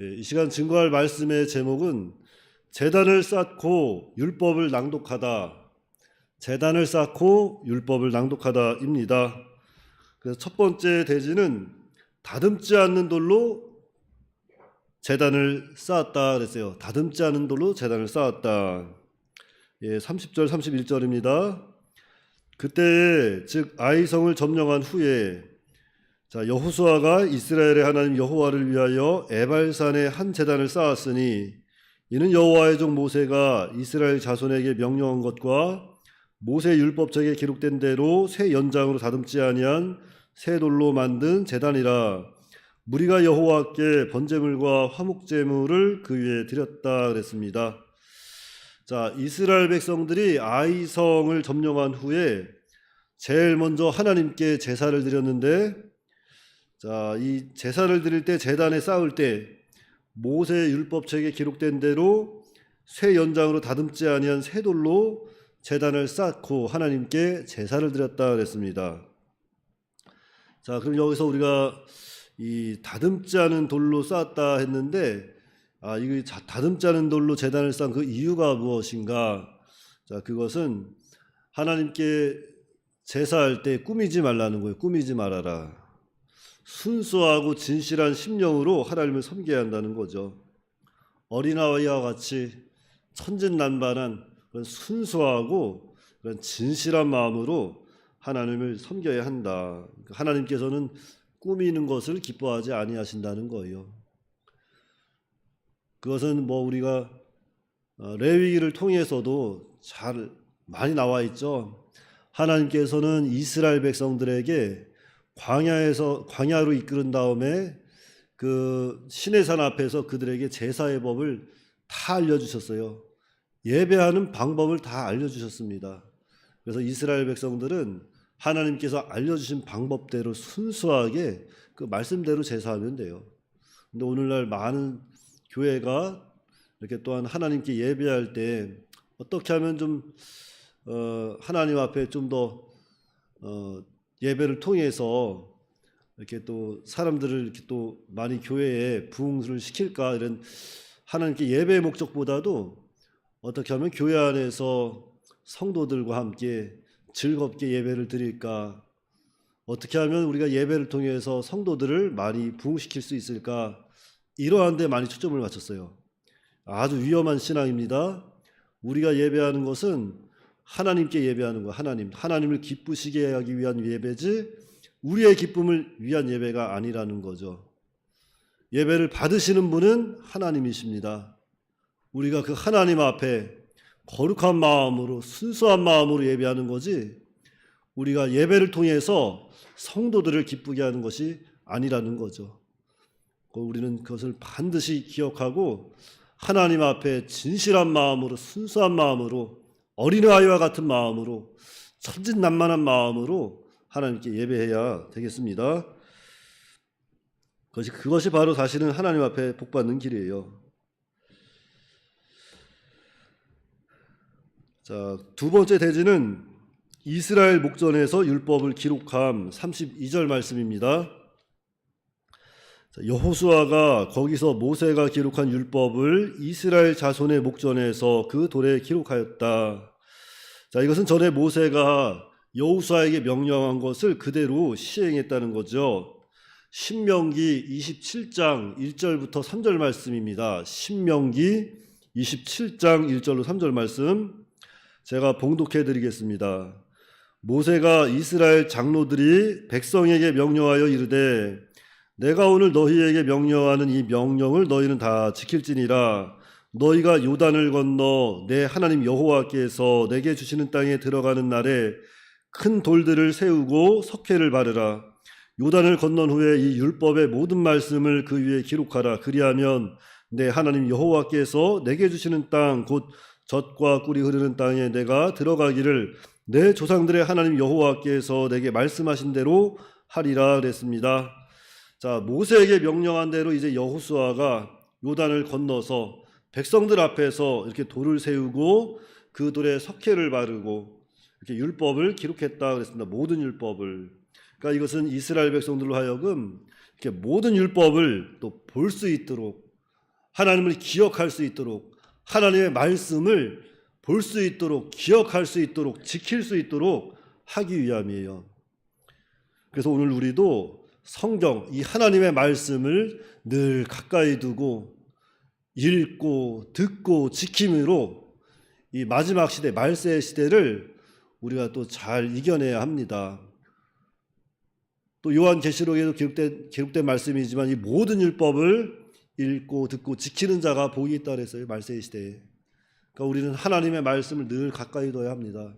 이 시간 증거할 말씀의 제목은 제단을 쌓고 율법을 낭독하다. 제단을 쌓고 율법을 낭독하다입니다. 그래서 첫 번째 대지는 다듬지 않는 돌로 제단을 쌓았다 그랬어요. 다듬지 않은 돌로 제단을 쌓았다. 30절 31절입니다. 그때에 즉 아이성을 점령한 후에 여호수아가 이스라엘의 하나님 여호와를 위하여 에발산에 한 제단을 쌓았으니 이는 여호와의 종 모세가 이스라엘 자손에게 명령한 것과 모세 율법책에 기록된 대로 새 연장으로 다듬지 아니한 새 돌로 만든 제단이라. 무리가 여호와께 번제물과 화목제물을 그 위에 드렸다 그랬습니다. 이스라엘 백성들이 아이성을 점령한 후에 제일 먼저 하나님께 제사를 드렸는데, 이 제사를 드릴 때 제단에 쌓을 때 모세 율법책에 기록된 대로 새 연장으로 다듬지 아니한 새 돌로 제단을 쌓고 하나님께 제사를 드렸다 그랬습니다. 그럼 여기서 우리가 이 다듬지 않은 돌로 쌓았다 했는데, 이거 다듬지 않은 돌로 제단을 쌓은 그 이유가 무엇인가? 그것은 하나님께 제사할 때 꾸미지 말라는 거예요. 꾸미지 말아라. 순수하고 진실한 심령으로 하나님을 섬겨야 한다는 거죠. 어린아이와 같이 천진난만한 그런 순수하고 그런 진실한 마음으로 하나님을 섬겨야 한다. 하나님께서는 꾸미는 것을 기뻐하지 아니하신다는 거예요. 그것은 우리가 레위기를 통해서도 잘 많이 나와 있죠. 하나님께서는 이스라엘 백성들에게 광야로 이끄는 다음에 그 시내산 앞에서 그들에게 제사의 법을 다 알려주셨어요. 예배하는 방법을 다 알려주셨습니다. 그래서 이스라엘 백성들은 하나님께서 알려주신 방법대로 순수하게 그 말씀대로 제사하면 돼요. 근데 오늘날 많은 교회가 이렇게 또한 하나님께 예배할 때 어떻게 하면 좀 하나님 앞에 좀 더 예배를 통해서 이렇게 또 사람들을 이렇게 또 많이 교회에 부흥을 시킬까, 이런 하나님께 예배의 목적보다도 어떻게 하면 교회 안에서 성도들과 함께 즐겁게 예배를 드릴까, 어떻게 하면 우리가 예배를 통해서 성도들을 많이 부흥시킬 수 있을까, 이러한 데 많이 초점을 맞췄어요. 아주 위험한 신앙입니다. 우리가 예배하는 것은 하나님께 예배하는 거, 하나님을 기쁘시게 하기 위한 예배지 우리의 기쁨을 위한 예배가 아니라는 거죠. 예배를 받으시는 분은 하나님이십니다. 우리가 그 하나님 앞에 거룩한 마음으로 순수한 마음으로 예배하는 거지, 우리가 예배를 통해서 성도들을 기쁘게 하는 것이 아니라는 거죠. 우리는 그것을 반드시 기억하고 하나님 앞에 진실한 마음으로, 순수한 마음으로, 어린아이와 같은 마음으로, 천진난만한 마음으로 하나님께 예배해야 되겠습니다. 그것이 바로 사실은 하나님 앞에 복받는 길이에요. 두 번째 대지는 이스라엘 목전에서 율법을 기록함, 32절 말씀입니다. 여호수아가 거기서 모세가 기록한 율법을 이스라엘 자손의 목전에서 그 돌에 기록하였다. 이것은 전에 모세가 여호수아에게 명령한 것을 그대로 시행했다는 거죠. 신명기 27장 1절부터 3절 말씀입니다. 신명기 27장 1절로 3절 말씀 제가 봉독해 드리겠습니다. 모세가 이스라엘 장로들이 백성에게 명령하여 이르되 내가 오늘 너희에게 명령하는 이 명령을 너희는 다 지킬지니라. 너희가 요단을 건너 내 하나님 여호와께서 내게 주시는 땅에 들어가는 날에 큰 돌들을 세우고 석회를 바르라. 요단을 건넌 후에 이 율법의 모든 말씀을 그 위에 기록하라. 그리하면 내 하나님 여호와께서 내게 주시는 땅 곧 젖과 꿀이 흐르는 땅에 내가 들어가기를 내 조상들의 하나님 여호와께서 내게 말씀하신 대로 하리라 그랬습니다. 모세에게 명령한 대로 이제 여호수아가 요단을 건너서 백성들 앞에서 이렇게 돌을 세우고 그 돌에 석회를 바르고 이렇게 율법을 기록했다 그랬습니다. 모든 율법을. 그러니까 이것은 이스라엘 백성들로 하여금 이렇게 모든 율법을 또 볼 수 있도록 하나님을 기억할 수 있도록, 하나님의 말씀을 볼 수 있도록, 기억할 수 있도록, 지킬 수 있도록 하기 위함이에요. 그래서 오늘 우리도 성경, 이 하나님의 말씀을 늘 가까이 두고 읽고 듣고 지킴으로 이 마지막 시대, 말세 시대를 우리가 또 잘 이겨내야 합니다. 또 요한계시록에도 기록된 말씀이지만 이 모든 율법을 읽고 듣고 지키는 자가 복이 있다 그랬어요. 말세 시대에. 그러니까 우리는 하나님의 말씀을 늘 가까이 둬야 합니다.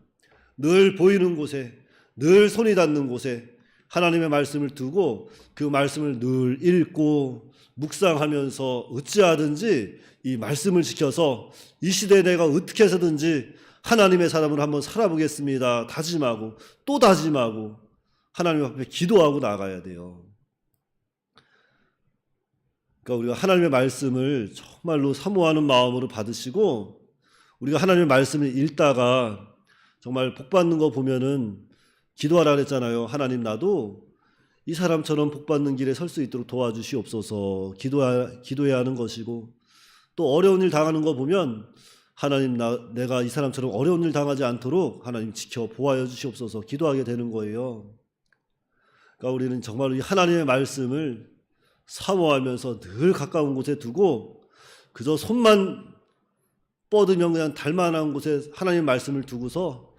늘 보이는 곳에, 늘 손이 닿는 곳에 하나님의 말씀을 두고 그 말씀을 늘 읽고 묵상하면서 어찌하든지 이 말씀을 지켜서 이 시대에 내가 어떻게 해서든지 하나님의 사람으로 한번 살아보겠습니다. 다짐하고 또 다짐하고 하나님 앞에 기도하고 나가야 돼요. 그러니까 우리가 하나님의 말씀을 정말로 사모하는 마음으로 받으시고 우리가 하나님의 말씀을 읽다가 정말 복 받는 거 보면은 기도하라 그랬잖아요. 하나님 나도 이 사람처럼 복 받는 길에 설 수 있도록 도와주시옵소서. 기도해야 하는 것이고 또 어려운 일 당하는 거 보면 하나님 내가 이 사람처럼 어려운 일 당하지 않도록 하나님 지켜 보호하여 주시옵소서 기도하게 되는 거예요. 그러니까 우리는 정말 이 하나님의 말씀을 사모하면서 늘 가까운 곳에 두고 그저 손만 뻗으면 그냥 닿을만한 곳에 하나님의 말씀을 두고서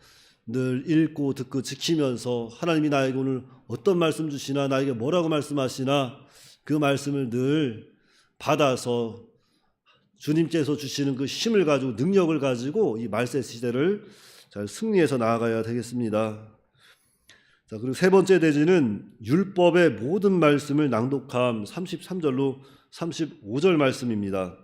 늘 읽고 듣고 지키면서 하나님이 나에게 오늘 어떤 말씀 주시나 나에게 뭐라고 말씀하시나 그 말씀을 늘 받아서 주님께서 주시는 그 힘을 가지고 능력을 가지고 이 말세 시대를 잘 승리해서 나아가야 되겠습니다. 자, 그리고 세 번째 대지는 율법의 모든 말씀을 낭독함 33절로 35절 말씀입니다.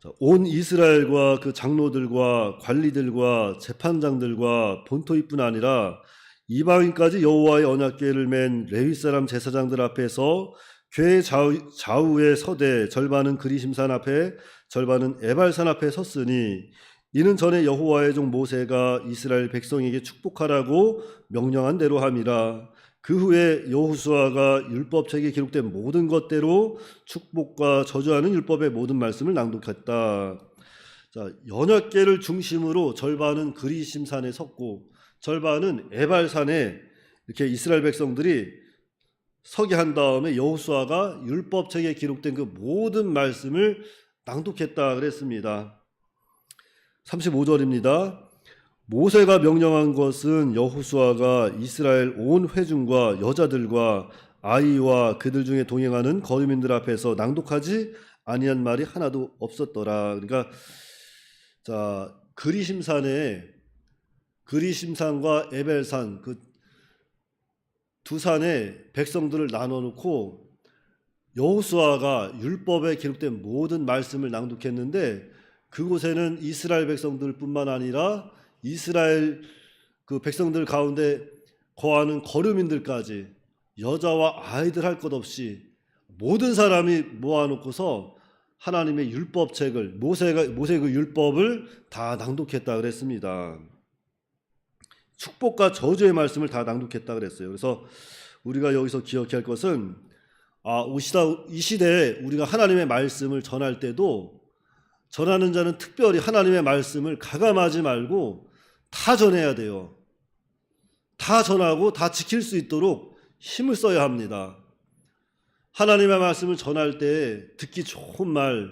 자, 온 이스라엘과 그 장로들과 관리들과 재판장들과 본토뿐 아니라 이방인까지 여호와의 언약궤를 맨 레위 사람 제사장들 앞에서 궤 좌우에 서되 절반은 그리심산 앞에 절반은 에발산 앞에 섰으니 이는 전에 여호와의 종 모세가 이스라엘 백성에게 축복하라고 명령한 대로 함이라. 그 후에 여호수아가 율법책에 기록된 모든 것대로 축복과 저주하는 율법의 모든 말씀을 낭독했다. 자, 언약궤를 중심으로 절반은 그리심산에 섰고 절반은 에발산에 이렇게 이스라엘 백성들이 서게 한 다음에 여호수아가 율법책에 기록된 그 모든 말씀을 낭독했다 그랬습니다. 35절입니다. 모세가 명령한 것은 여호수아가 이스라엘 온 회중과 여자들과 아이와 그들 중에 동행하는 거류민들 앞에서 낭독하지 아니한 말이 하나도 없었더라. 그러니까 자, 그리심산과 에벨산 그 두 산에 백성들을 나눠 놓고 여호수아가 율법에 기록된 모든 말씀을 낭독했는데 그곳에는 이스라엘 백성들뿐만 아니라 이스라엘 그 백성들 가운데 거하는 거류민들까지 여자와 아이들 할 것 없이 모든 사람이 모아놓고서 하나님의 율법책을 모세 그 율법을 다 낭독했다 그랬습니다. 축복과 저주의 말씀을 다 낭독했다 그랬어요. 그래서 우리가 여기서 기억해야 할 것은 이 시대에 우리가 하나님의 말씀을 전할 때도 전하는 자는 특별히 하나님의 말씀을 가감하지 말고 다 전해야 돼요. 다 전하고 다 지킬 수 있도록 힘을 써야 합니다. 하나님의 말씀을 전할 때 듣기 좋은 말,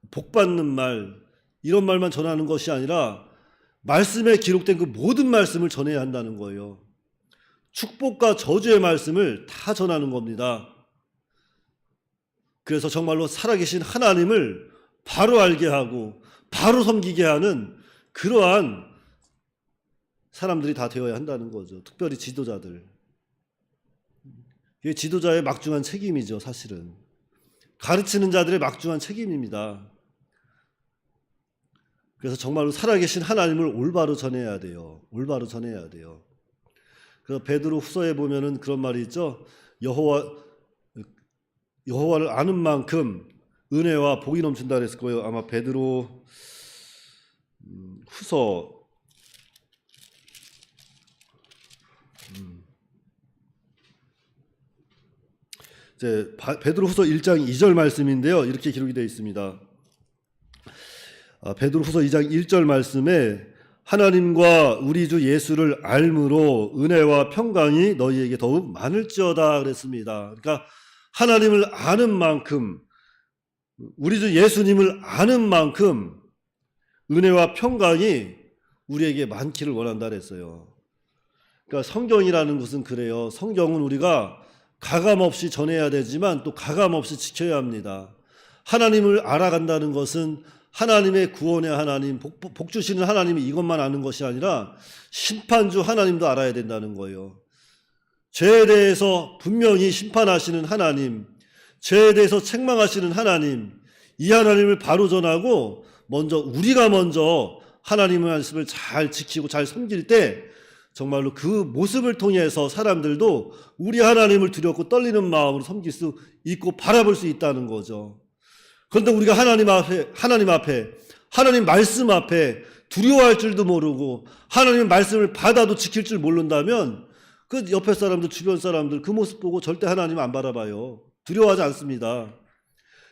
복받는 말 이런 말만 전하는 것이 아니라 말씀에 기록된 그 모든 말씀을 전해야 한다는 거예요. 축복과 저주의 말씀을 다 전하는 겁니다. 그래서 정말로 살아계신 하나님을 바로 알게 하고 바로 섬기게 하는 그러한 사람들이 다 되어야 한다는 거죠. 특별히 지도자들. 이게 지도자의 막중한 책임이죠, 사실은. 가르치는 자들의 막중한 책임입니다. 그래서 정말로 살아계신 하나님을 올바로 전해야 돼요. 올바로 전해야 돼요. 그래서 베드로 후서에 보면은 그런 말이 있죠. 여호와를 아는 만큼 은혜와 복이 넘친다 그랬을 거예요. 아마 베드로 후서 이제 베드로후서 1장 2절 말씀인데요. 이렇게 기록이 되어 있습니다. 베드로후서 2장 1절 말씀에 하나님과 우리 주 예수를 알므로 은혜와 평강이 너희에게 더욱 많을지어다 그랬습니다. 그러니까 하나님을 아는 만큼, 우리 주 예수님을 아는 만큼 은혜와 평강이 우리에게 많기를 원한다 그랬어요. 그러니까 성경이라는 것은 그래요. 성경은 우리가 가감없이 전해야 되지만 또 가감없이 지켜야 합니다. 하나님을 알아간다는 것은 하나님의 구원의 하나님, 복 주시는 하나님이 이것만 아는 것이 아니라 심판주 하나님도 알아야 된다는 거예요. 죄에 대해서 분명히 심판하시는 하나님, 죄에 대해서 책망하시는 하나님, 이 하나님을 바로 전하고 우리가 먼저 하나님의 말씀을 잘 지키고 잘 섬길 때 정말로 그 모습을 통해서 사람들도 우리 하나님을 두렵고 떨리는 마음으로 섬길 수 있고 바라볼 수 있다는 거죠. 그런데 우리가 하나님 앞에 하나님 말씀 앞에 두려워할 줄도 모르고 하나님의 말씀을 받아도 지킬 줄 모른다면 그 옆에 사람들, 주변 사람들 그 모습 보고 절대 하나님 안 바라봐요. 두려워하지 않습니다.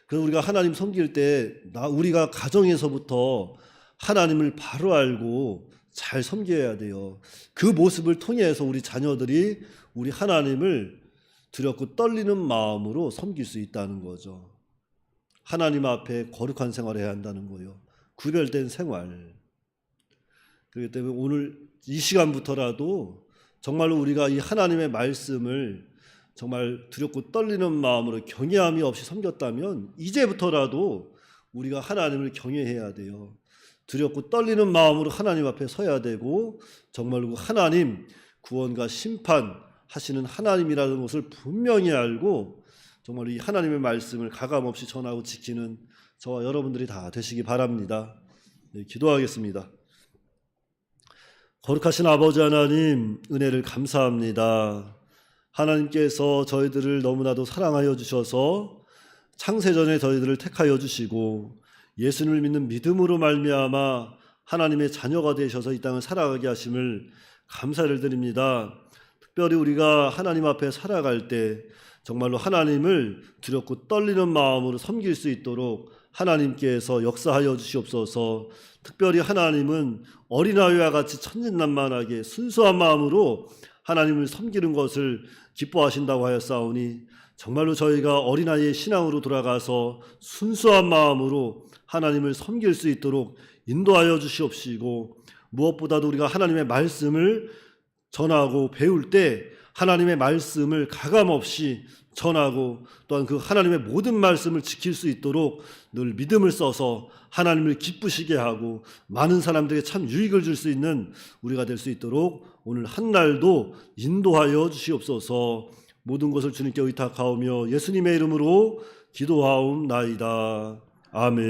그래서 우리가 하나님 섬길 때 우리가 가정에서부터 하나님을 바로 알고 잘 섬겨야 돼요. 그 모습을 통해서 우리 자녀들이 우리 하나님을 두렵고 떨리는 마음으로 섬길 수 있다는 거죠. 하나님 앞에 거룩한 생활을 해야 한다는 거예요. 구별된 생활. 그렇기 때문에 오늘 이 시간부터라도 정말로 우리가 이 하나님의 말씀을 정말 두렵고 떨리는 마음으로 경외함이 없이 섬겼다면 이제부터라도 우리가 하나님을 경외해야 돼요. 두렵고 떨리는 마음으로 하나님 앞에 서야 되고 정말로 하나님 구원과 심판하시는 하나님이라는 것을 분명히 알고 정말 이 하나님의 말씀을 가감없이 전하고 지키는 저와 여러분들이 다 되시기 바랍니다. 네, 기도하겠습니다. 거룩하신 아버지 하나님, 은혜를 감사합니다. 하나님께서 저희들을 너무나도 사랑하여 주셔서 창세전에 저희들을 택하여 주시고 예수님을 믿는 믿음으로 말미암아 하나님의 자녀가 되셔서 이 땅을 살아가게 하심을 감사를 드립니다. 특별히 우리가 하나님 앞에 살아갈 때 정말로 하나님을 두렵고 떨리는 마음으로 섬길 수 있도록 하나님께서 역사하여 주시옵소서. 특별히 하나님은 어린아이와 같이 천진난만하게 순수한 마음으로 하나님을 섬기는 것을 기뻐하신다고 하였사오니 정말로 저희가 어린아이의 신앙으로 돌아가서 순수한 마음으로 하나님을 섬길 수 있도록 인도하여 주시옵시고 무엇보다도 우리가 하나님의 말씀을 전하고 배울 때 하나님의 말씀을 가감없이 전하고 또한 그 하나님의 모든 말씀을 지킬 수 있도록 늘 믿음을 써서 하나님을 기쁘시게 하고 많은 사람들에게 참 유익을 줄 수 있는 우리가 될 수 있도록 오늘 한날도 인도하여 주시옵소서. 모든 것을 주님께 의탁하오며 예수님의 이름으로 기도하옵나이다. 아멘.